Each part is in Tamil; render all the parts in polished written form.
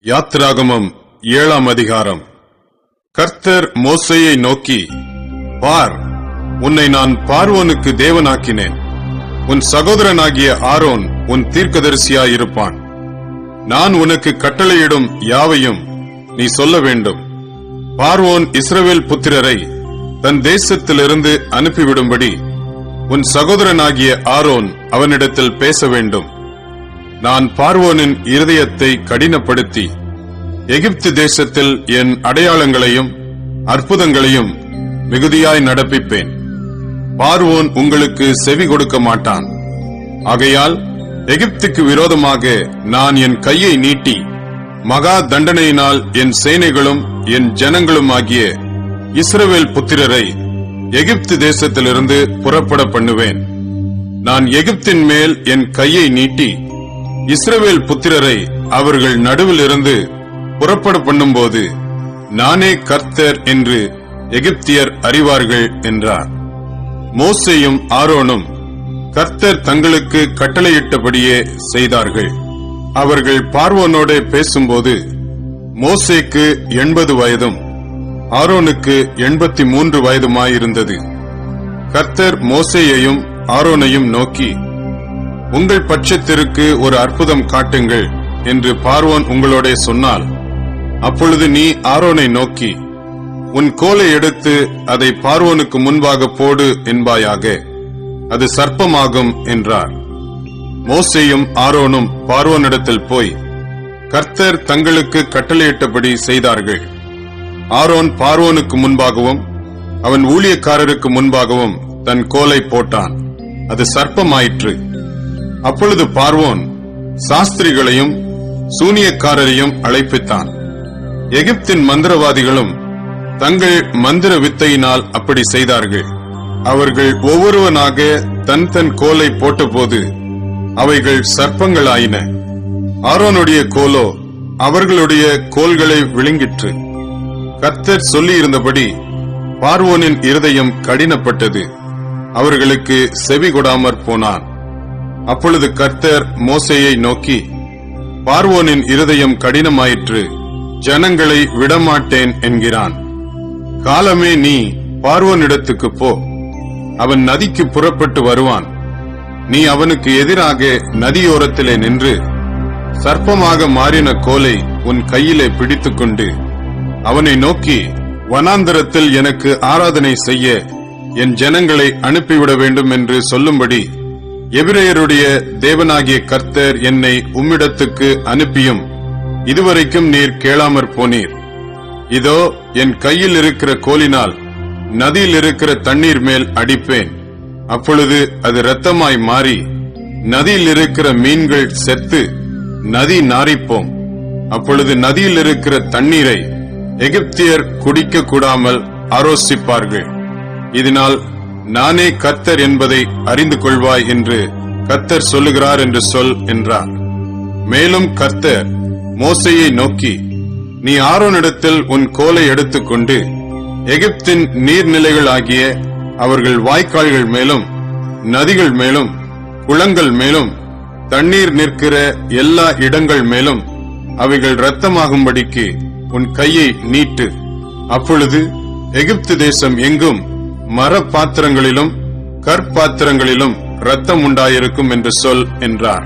யாத்திராகமம் 7ஆம் அதிகாரம். கர்த்தர் மோசேயை நோக்கி, பார், உன்னை நான் பார்வோனுக்கு தேவனாக்கினேன். உன் சகோதரனாகிய ஆரோன் உன் தீர்க்கதரிசியாயிருப்பான். நான் உனக்கு கட்டளையிடும் யாவையும் நீ சொல்ல வேண்டும். பார்வோன் இஸ்ரவேல் புத்திரரை தன் தேசத்திலிருந்து அனுப்பிவிடும்படி உன் சகோதரனாகிய ஆரோன் அவனிடத்தில் பேச வேண்டும். நான் பார்வோனின் இருதயத்தை கடினப்படுத்தி எகிப்து தேசத்தில் என் அடையாளங்களையும் அற்புதங்களையும் மிகுதியாய் நடப்பிப்பேன். பார்வோன் உங்களுக்கு செவி கொடுக்க மாட்டான். ஆகையால் எகிப்துக்கு விரோதமாக நான் என் கையை நீட்டி மகா தண்டனையினால் என் சேனைகளும் என் ஜனங்களும் ஆகிய இஸ்ரவேல் புத்திரரை எகிப்து தேசத்திலிருந்து புறப்பட பண்ணுவேன். நான் எகிப்தின் மேல் என் கையை நீட்டி இஸ்ரவேல் புத்திரரை அவர்கள் நடுவில் இருந்து புறப்பட பண்ணும்போது நானே கர்த்தர் என்று எகிப்தியர் அறிவார்கள் என்றார். மோசேயும் ஆரோனும் கர்த்தர் தங்களுக்கு கட்டளையிட்டபடியே செய்தார்கள். அவர்கள் பார்வோனோட பேசும்போது மோசேக்கு 80 வயதும் ஆரோனுக்கு 83 வயதுமாயிருந்தது. கர்த்தர் மோசேயையும் ஆரோனையும் நோக்கி, உங்கள் பட்சத்திற்கு ஒரு அற்புதம் காட்டுங்கள் என்று பார்வோன் உங்களோட சொன்னால், அப்பொழுது நீ ஆரோனை நோக்கி, உன் கோலை எடுத்து அதை பார்வோனுக்கு முன்பாக போடு என்பாயாக, அது சர்ப்பமாகும் என்றார். மோசேயும் ஆரோனும் பார்வோனிடத்தில் போய் கர்த்தர் தங்களுக்கு கட்டளையிட்டபடி செய்தார்கள். ஆரோன் பார்வோனுக்கு முன்பாகவும் அவன் ஊழியக்காரருக்கு முன்பாகவும் தன் கோலை போட்டான். அது சர்ப்பமாயிற்று. அப்பொழுது பார்வோன் சாஸ்திரிகளையும் சூனியக்காரரையும் அழைப்பித்தான். எகிப்தின் மந்திரவாதிகளும் தங்கள் மந்திர வித்தையினால் அப்படி செய்தார்கள். அவர்கள் ஒவ்வொருவனாக தன் தன் கோலை போட்டபோது அவைகள் சர்ப்பங்களாயின. ஆரோனுடைய கோலோ அவர்களுடைய கோல்களை விழுங்கிற்று. கர்த்தர் சொல்லியிருந்தபடி பார்வோனின் இருதயம் கடினப்பட்டது. அவர்களுக்கு செவி கொடாமற் போனான். அப்பொழுது கர்த்தர் மோசேயை நோக்கி, பார்வோனின் இருதயம் கடினமாயிற்று, ஜனங்களை விடமாட்டேன் என்கிறான். காலமே நீ பார்வோனிடத்துக்கு போ, அவன் நதிக்கு புறப்பட்டு வருவான். நீ அவனுக்கு எதிராக நதியோரத்திலே நின்று சர்ப்பமாக மாறின கோலை உன் கையிலே பிடித்துக்கொண்டு அவனை நோக்கி, வனாந்தரத்தில் எனக்கு ஆராதனை செய்ய என் ஜனங்களை அனுப்பிவிட வேண்டும் என்று சொல்லும்படி எபிரேயருடைய தேவனாகிய கர்த்தர் என்னை உம்மிடத்துக்கு அனுப்பியும் இதுவரைக்கும் நீர் கேளாமற் போனீர். இதோ என் கையில் இருக்கிற கோலினால் நதியில் இருக்கிற தண்ணீர் மேல் அடிப்பேன். அப்பொழுது அது இரத்தமாய் மாறி நதியில் இருக்கிற மீன்கள் செத்து நதி நாறிப்போம். அப்பொழுது நதியில் இருக்கிற தண்ணீரை எகிப்தியர் குடிக்க கூடாமல் ஆரோசிப்பார்கள். இதனால் நானே கர்த்தர் என்பதை அறிந்து கொள்வாய் என்று கர்த்தர் சொல்லுகிறார் என்று சொல் என்றார். மேலும் கர்த்தர் மோசேயை நோக்கி, நீ ஆரோனிடத்தில் உன் கோலை எடுத்துக்கொண்டு எகிப்தின் நீர்நிலைகள் ஆகிய அவர்கள் வாய்க்கால்கள் மேலும் நதிகள் மேலும் குளங்கள் மேலும் தண்ணீர் நிற்கிற எல்லா இடங்கள் மேலும் அவைகள் இரத்தமாகும்படிக்கு உன் கையை நீட்டு. அப்பொழுது எகிப்து தேசம் எங்கும் மர பாத்திரங்களிலும் கற்பாத்திரங்களிலும் இரத்தம் உண்டாயிருக்கும் என்று சொல் என்றார்.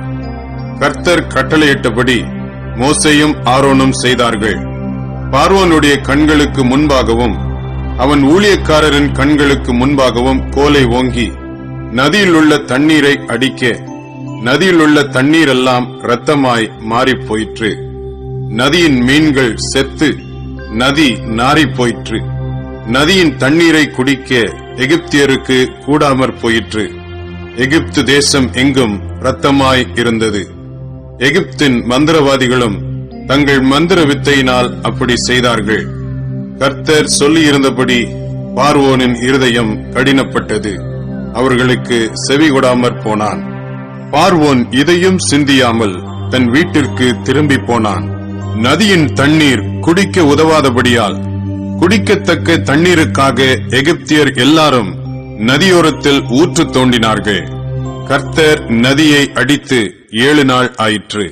கர்த்தர் கட்டளையிட்டபடி மோசேயும் ஆரோனும் செய்தார்கள். பார்வோனுடைய கண்களுக்கு முன்பாகவும் அவன் ஊழியக்காரரின் கண்களுக்கு முன்பாகவும் கோலை ஓங்கி நதியில் உள்ள தண்ணீரை அடிக்க நதியில் உள்ள தண்ணீரெல்லாம் இரத்தமாய் மாறிப் போயிற்று. நதியின் மீன்கள் செத்து நதி நாறிப் போயிற்று. நதியின் தண்ணீரை குடிக்க எகிப்தியருக்கு கூடாமற் போயிற்று. எகிப்து தேசம் எங்கும் இரத்தமாய் இருந்தது. எகிப்தின் மந்திரவாதிகளும் தங்கள் மந்திர வித்தையினால் அப்படி செய்தார்கள். கர்த்தர் சொல்லியிருந்தபடி பார்வோனின் இருதயம் கடினப்பட்டது. அவர்களுக்கு செவி கொடாமற் போனான். பார்வோன் இதையும் சிந்தியாமல் தன் வீட்டிற்கு திரும்பி போனான். நதியின் தண்ணீர் குடிக்க உதவாதபடியால் குடிக்கத்தக்க தண்ணீருக்காக எகிப்தியர் எல்லாரும் நதியோரத்தில் ஊற்று தோண்டினார்கள். கர்த்தர் நதியை அடித்து 7 நாள் ஆயிற்று.